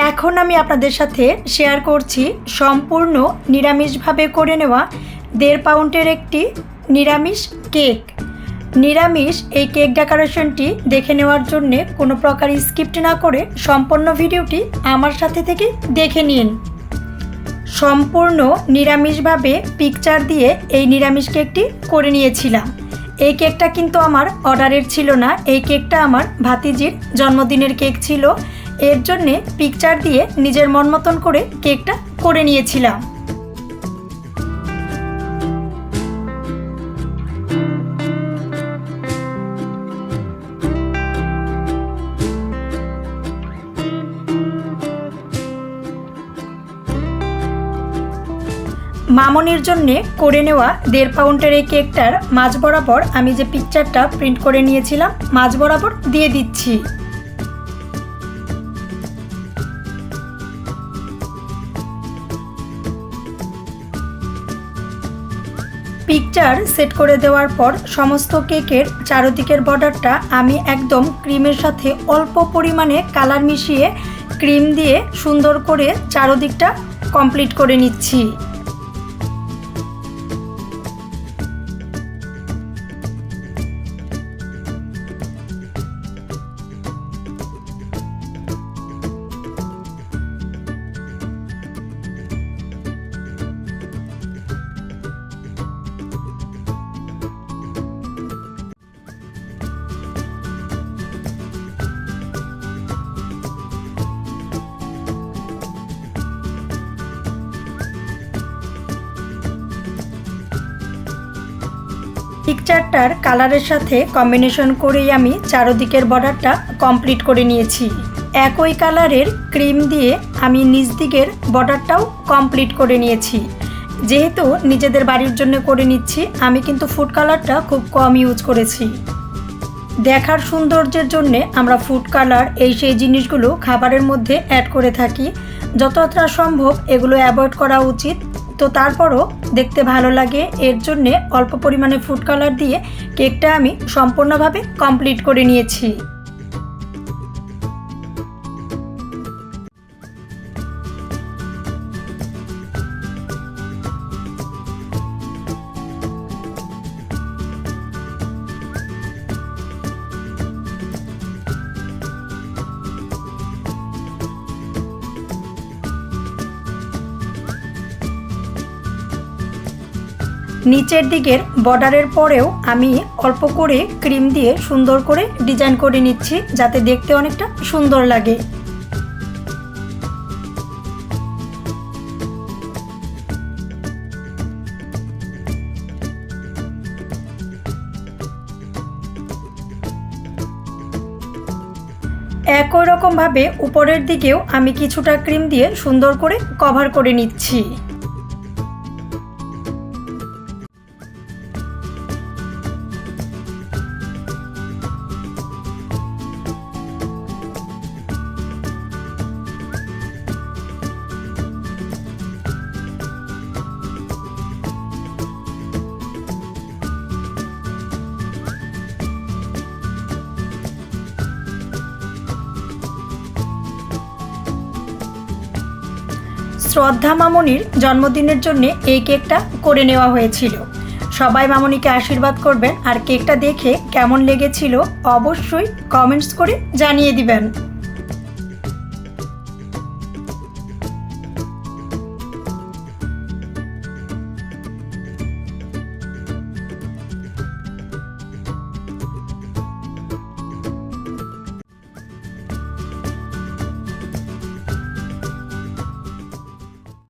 এখন আমি আপনাদের সাথে শেয়ার করছি সম্পূর্ণ নিরামিষভাবে করে নেওয়া 1.5 পাউন্ডের একটি নিরামিষ কেক। নিরামিষ এই কেক ডেকোরেশনটি দেখে নেওয়ার জন্যে কোনো প্রকার স্কিপ্ট না করে সম্পূর্ণ ভিডিওটি আমার সাথে থেকে দেখে নিন। সম্পূর্ণ নিরামিষভাবে পিকচার দিয়ে এই নিরামিষ কেকটি করে নিয়েছিলাম। এই কেকটা কিন্তু আমার অর্ডারের ছিল না, এই কেকটা আমার ভাতিজির জন্মদিনের কেক ছিল। এর জন্যে পিকচার দিয়ে নিজের মন মতন করে কেকটা করে নিয়েছিলাম। মামনির জন্যে করে নেওয়া 1.5 পাউন্ডের এই কেকটার মাঝ বরাবর আমি যে পিকচারটা প্রিন্ট করে নিয়েছিলাম মাঝ বরাবর দিয়ে দিচ্ছি। পিকচার সেট করে দেওয়ার পর সমস্ত কেকের চারদিকের বর্ডারটা আমি একদম ক্রিমের সাথে অল্প পরিমাণে কালার মিশিয়ে ক্রিম দিয়ে সুন্দর করে চারদিকটা কমপ্লিট করে নিচ্ছি। পিকচারটার কালারের সাথে কম্বিনেশন করেই আমি চারদিকের বর্ডারটা কমপ্লিট করে নিয়েছি। একই কালারের ক্রিম দিয়ে আমি নিচ দিকের বর্ডারটাও কমপ্লিট করে নিয়েছি। যেহেতু নিজেদের বাড়ির জন্য করে নিচ্ছি, আমি কিন্তু ফুড কালারটা খুব কম ইউজ করেছি। দেখার সৌন্দর্যের জন্যে আমরা ফুড কালার সেই জিনিসগুলো খাবারের মধ্যে অ্যাড করে থাকি। যতটা সম্ভব এগুলো অ্যাভয়েড করা উচিত, তো তারপরও দেখতে ভালো লাগে এর জন্যে অল্প পরিমাণে ফুড কালার দিয়ে কেকটা আমি সম্পূর্ণভাবে কমপ্লিট করে নিয়েছি। নিচের দিকের বর্ডারের পরেও আমি অল্প করে ক্রিম দিয়ে সুন্দর করে ডিজাইন করে নিচ্ছি, যাতে দেখতে অনেকটা সুন্দর লাগে। একই রকমভাবে উপরের দিকেও আমি কিছুটা ক্রিম দিয়ে সুন্দর করে কভার করে নিচ্ছি। শ্রদ্ধা মামনির জন্মদিনের জন্য এই কেকটা করে নেওয়া হয়েছিল। সবাই মামনিকে আশীর্বাদ করবেন, আর কেকটা দেখে কেমন লেগেছিল অবশ্যই কমেন্টস করে জানিয়ে দিবেন।